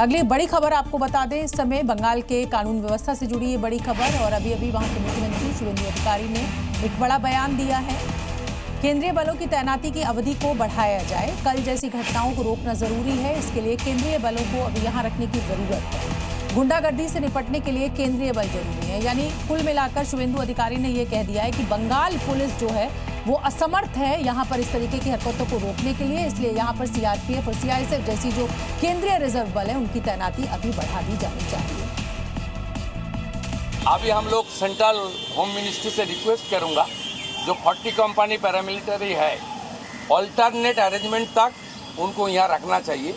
अगली बड़ी खबर आपको बता दें, इस समय बंगाल के कानून व्यवस्था से जुड़ी ये बड़ी खबर। और अभी वहां के मुख्यमंत्री शुवेंदु अधिकारी ने एक बड़ा बयान दिया है। केंद्रीय बलों की तैनाती की अवधि को बढ़ाया जाए। कल जैसी घटनाओं को रोकना जरूरी है, इसके लिए केंद्रीय बलों को अभी यहाँ रखने की जरूरत है। गुंडागर्दी से निपटने के लिए केंद्रीय बल जरूरी है। यानी कुल मिलाकर शुवेंदु अधिकारी ने यह कह दिया है कि बंगाल पुलिस जो है वो असमर्थ है यहाँ पर इस तरीके की हरकतों को रोकने के लिए। इसलिए यहाँ पर सीआरपीएफ और सीआईएसएफ जैसी जो केंद्रीय रिजर्व बल है उनकी तैनाती अभी बढ़ा दी जानी चाहिए। अभी हम लोग सेंट्रल होम मिनिस्ट्री से रिक्वेस्ट करूंगा, जो 40 कंपनी पैरामिलिट्री है, ऑल्टरनेट अरेंजमेंट तक उनको यहाँ रखना चाहिए।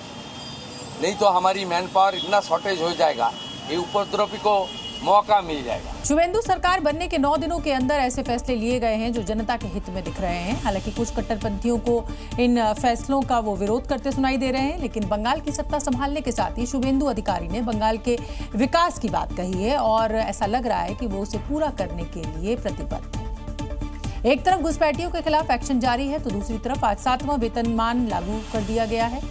नहीं तो हमारी मैन पावर इतना शॉर्टेज हो जाएगा, ये उपद्रवी को मौका मिल जाएगा। शुवेंदु सरकार बनने के 9 दिनों के अंदर ऐसे फैसले लिए गए हैं जो जनता के हित में दिख रहे हैं। हालांकि कुछ कट्टरपंथियों को इन फैसलों का वो विरोध करते सुनाई दे रहे हैं, लेकिन बंगाल की सत्ता संभालने के साथ ही शुवेंदु अधिकारी ने बंगाल के विकास की बात कही है और ऐसा लग रहा है कि वो उसे पूरा करने के लिए प्रतिबद्ध है। एक तरफ घुसपैठियों के खिलाफ एक्शन जारी है तो दूसरी तरफ आज 7वां वेतनमान लागू कर दिया गया है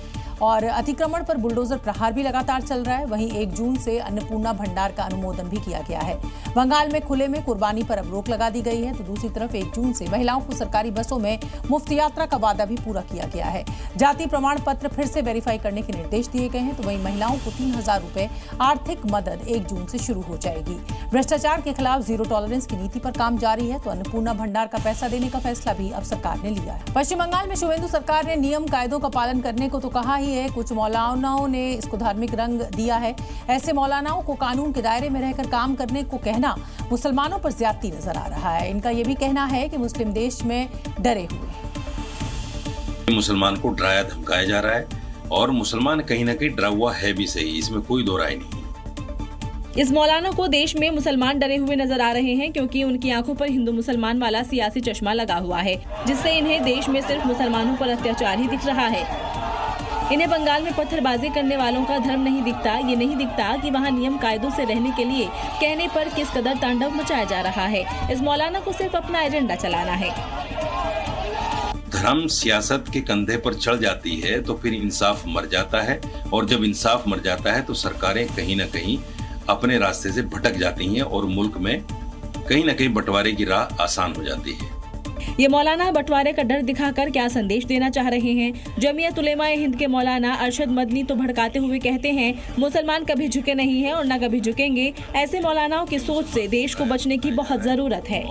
और अतिक्रमण पर बुलडोजर प्रहार भी लगातार चल रहा है। वहीं 1 जून से अन्नपूर्णा भंडार का अनुमोदन भी किया गया है। बंगाल में खुले में कुर्बानी पर अब रोक लगा दी गई है तो दूसरी तरफ 1 जून से महिलाओं को सरकारी बसों में मुफ्त यात्रा का वादा भी पूरा किया गया है। जाति प्रमाण पत्र फिर से वेरीफाई करने के निर्देश दिए गए हैं तो वहीं महिलाओं को 3000 रुपए आर्थिक मदद 1 जून से शुरू हो जाएगी। भ्रष्टाचार के खिलाफ जीरो टॉलरेंस की नीति पर काम जारी है तो अन्नपूर्णा भंडार का पैसा देने का फैसला भी अब सरकार ने लिया है। पश्चिम बंगाल में शुवेंदु सरकार ने नियम कायदों का पालन करने को तो कहा ही है, कुछ मौलानाओं ने इसको धार्मिक रंग दिया है। ऐसे मौलानाओं को कानून के दायरे में रहकर काम करने को कहना मुसलमानों पर ज्यादती नजर आ रहा है। इनका यह भी कहना है कि मुस्लिम देश में डरे हुए हैं। मुसलमान को डराया धमकाया जा रहा है और मुसलमान कहीं ना कहीं डरा हुआ है भी सही, इसमें कोई दो राय नहीं। इस मौलाना को देश में मुसलमान डरे हुए नजर आ रहे हैं क्योंकि उनकी आंखों पर हिंदू मुसलमान वाला सियासी चश्मा लगा हुआ है, जिससे इन्हें देश में सिर्फ मुसलमानों पर अत्याचार ही दिख रहा है। इन्हें बंगाल में पत्थरबाजी करने वालों का धर्म नहीं दिखता। ये नहीं दिखता कि वहाँ नियम कायदों से रहने के लिए कहने पर किस कदर तांडव मचाया जा रहा है। इस मौलाना को सिर्फ अपना एजेंडा चलाना है। धर्म सियासत के कंधे पर चढ़ जाती है तो फिर इंसाफ मर जाता है और जब इंसाफ मर जाता है तो सरकारें कहीं न कहीं अपने रास्ते से भटक जाती हैं और मुल्क में कहीं न कहीं बंटवारे की राह आसान हो जाती है। ये मौलाना बंटवारे का डर दिखाकर क्या संदेश देना चाह रहे हैं? जमीयत उलेमा हिंद के मौलाना अरशद मदनी तो भड़काते हुए कहते हैं मुसलमान कभी झुके नहीं हैं और न कभी झुकेंगे। ऐसे मौलानाओं की सोच से देश को बचने की बहुत जरूरत है।